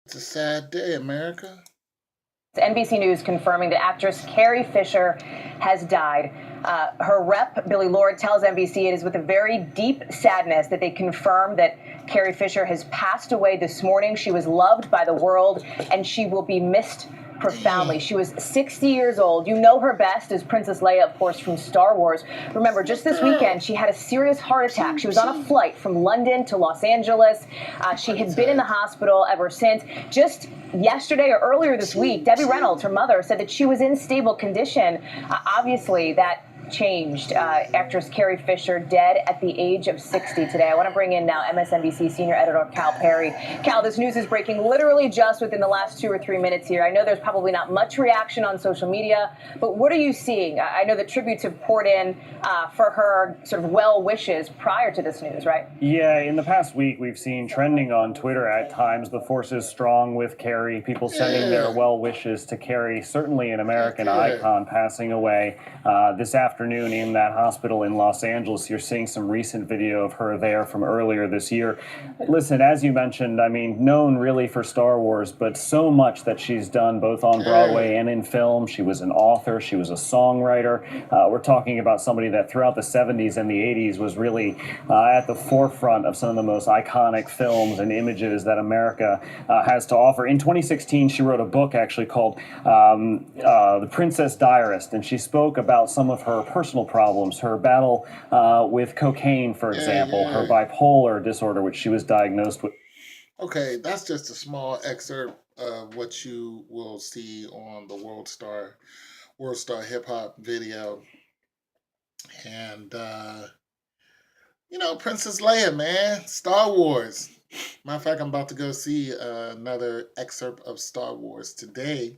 It's a sad day, America. NBC News confirming that actress Carrie Fisher has died. Her rep, Billy Lord, tells NBC it is with a very deep sadness that they confirm that Carrie Fisher has passed away this morning. She was loved by the world, and she will be missed profoundly. She was 60 years old. You know her best as Princess Leia, of course, from Star Wars. Remember, just this weekend, she had a serious heart attack. She was on a flight from London to Los Angeles. She had been in the hospital ever since. Just yesterday or earlier this week, Debbie Reynolds, her mother, said that she was in stable condition. Obviously, that changed. Actress Carrie Fisher dead at the age of 60 today. I want to bring in now MSNBC senior editor Cal Perry. Cal, this news is breaking literally just within the last 2 or 3 minutes here. I know there's probably not much reaction on social media, but what are you seeing? I know the tributes have poured in for her sort of well wishes prior to this news, right? Yeah, in the past week, we've seen trending on Twitter at times the force is strong with Carrie, people sending their well wishes to Carrie, certainly an American icon passing away this afternoon in that hospital in Los Angeles. You're seeing some recent video of her there from earlier this year. Listen, as you mentioned, I mean, known really for Star Wars, but so much that she's done both on Broadway and in film. She was an author, she was a songwriter. We're talking about somebody that throughout the 70s and the 80s was really at the forefront of some of the most iconic films and images that America has to offer. In 2016, she wrote a book actually called The Princess Diarist, and she spoke about some of her personal problems, her battle with cocaine, for example, her bipolar disorder, which she was diagnosed with. Okay, that's just a small excerpt of what you will see on the World Star Hip Hop video. And Princess Leia, man, Star Wars. Matter of fact, I'm about to go see another excerpt of Star Wars today.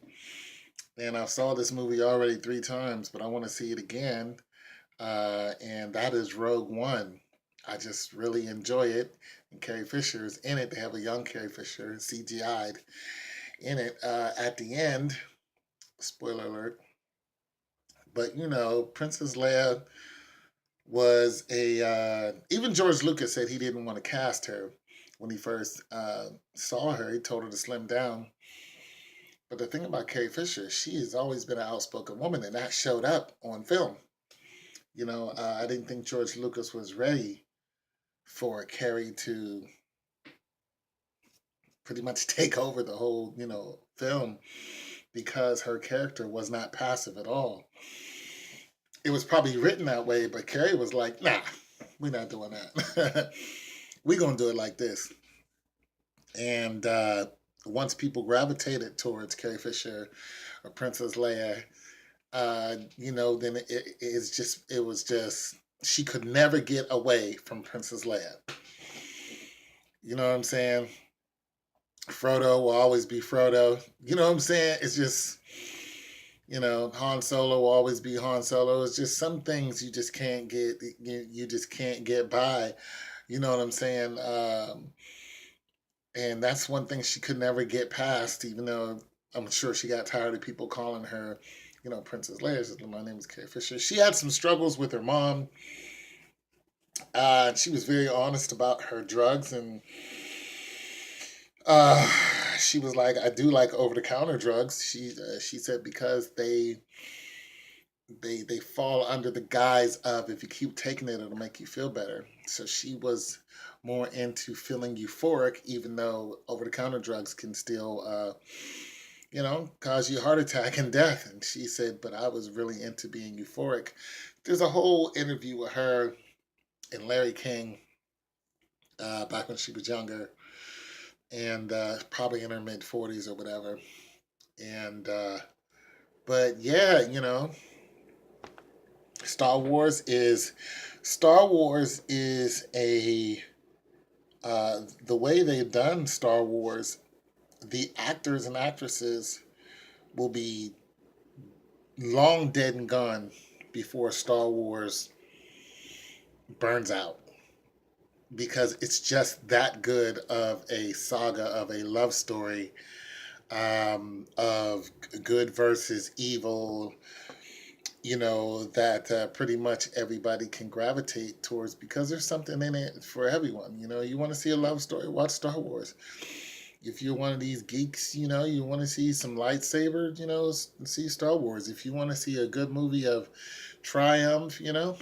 And I saw this movie already 3 times, but I want to see it again. And that is Rogue One. I just really enjoy it. And Carrie Fisher is in it. They have a young Carrie Fisher, CGI'd, in it at the end. Spoiler alert. But, Princess Leia was even George Lucas said he didn't want to cast her when he first saw her. He told her to slim down. But the thing about Carrie Fisher, she has always been an outspoken woman, and that showed up on film. I didn't think George Lucas was ready for Carrie to pretty much take over the whole, film because her character was not passive at all. It was probably written that way, but Carrie was like, nah, we're not doing that. We're going to do it like this. And once people gravitated towards Carrie Fisher or Princess Leia, then it was just, she could never get away from Princess Leia. You know what I'm saying? Frodo will always be Frodo. You know what I'm saying? It's just, Han Solo will always be Han Solo. It's just some things you just can't get. You just can't get by. You know what I'm saying? And that's one thing she could never get past, even though I'm sure she got tired of people calling her, Princess Leia. My name is Carrie Fisher. She had some struggles with her mom. She was very honest about her drugs, and she was like, "I do like over-the-counter drugs." She said because they fall under the guise of, if you keep taking it, it'll make you feel better. So she was more into feeling euphoric, even though over-the-counter drugs can still, cause you a heart attack and death. And she said, but I was really into being euphoric. There's a whole interview with her and Larry King back when she was younger, and probably in her mid-40s or whatever. And but yeah, Star Wars is a the way they've done Star Wars. The actors and actresses will be long dead and gone before Star Wars burns out, because it's just that good of a saga, of a love story, of good versus evil, that pretty much everybody can gravitate towards, because there's something in it for everyone. You want to see a love story, watch Star Wars. If you're one of these geeks, you know, you want to see some lightsabers, you know, see Star Wars. If you want to see a good movie of triumph, you know,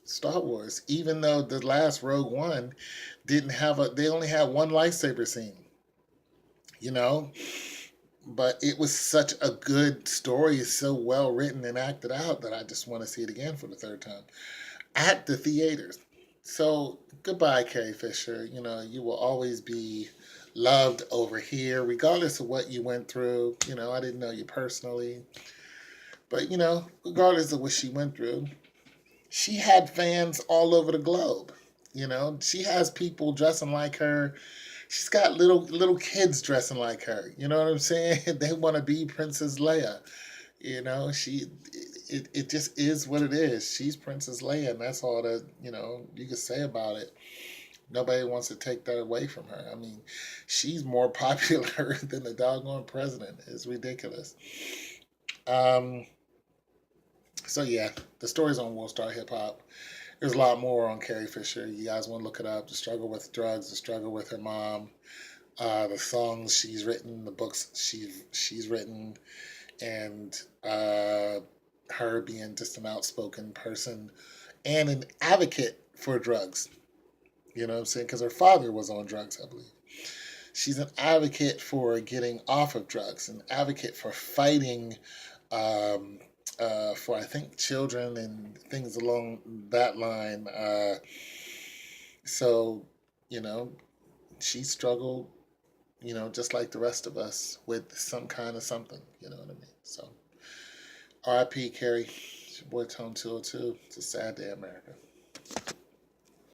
Star Wars. Even though the last Rogue One didn't have they only had one lightsaber scene, you know, but it was such a good story. It's so well written and acted out that I just want to see it again for the third time at the theaters. So goodbye, Carrie Fisher. You know, you will always be loved over here, regardless of what you went through. You know, I didn't know you personally, but you know, regardless of what she went through, she had fans all over the globe. You know, she has people dressing like her. She's got little kids dressing like her. You know what I'm saying? They want to be Princess Leia. You know, it just is what it is. She's Princess Leia, and that's all that, you know, you can say about it. Nobody wants to take that away from her. I mean, she's more popular than the doggone president. It's ridiculous. Um, so yeah, the story's on World Star Hip Hop. There's a lot more on Carrie Fisher. You guys want to look it up. The struggle with drugs, the struggle with her mom, the songs she's written, the books she's written, and her being just an outspoken person and an advocate for drugs. You know what I'm saying? Because her father was on drugs, I believe. She's an advocate for getting off of drugs, an advocate for fighting um, for, I think, children and things along that line. So, you know, she struggled, you know, just like the rest of us with some kind of something. You know what I mean? So, R.I.P. Carrie. It's your boy Tone 202. It's a sad day, America.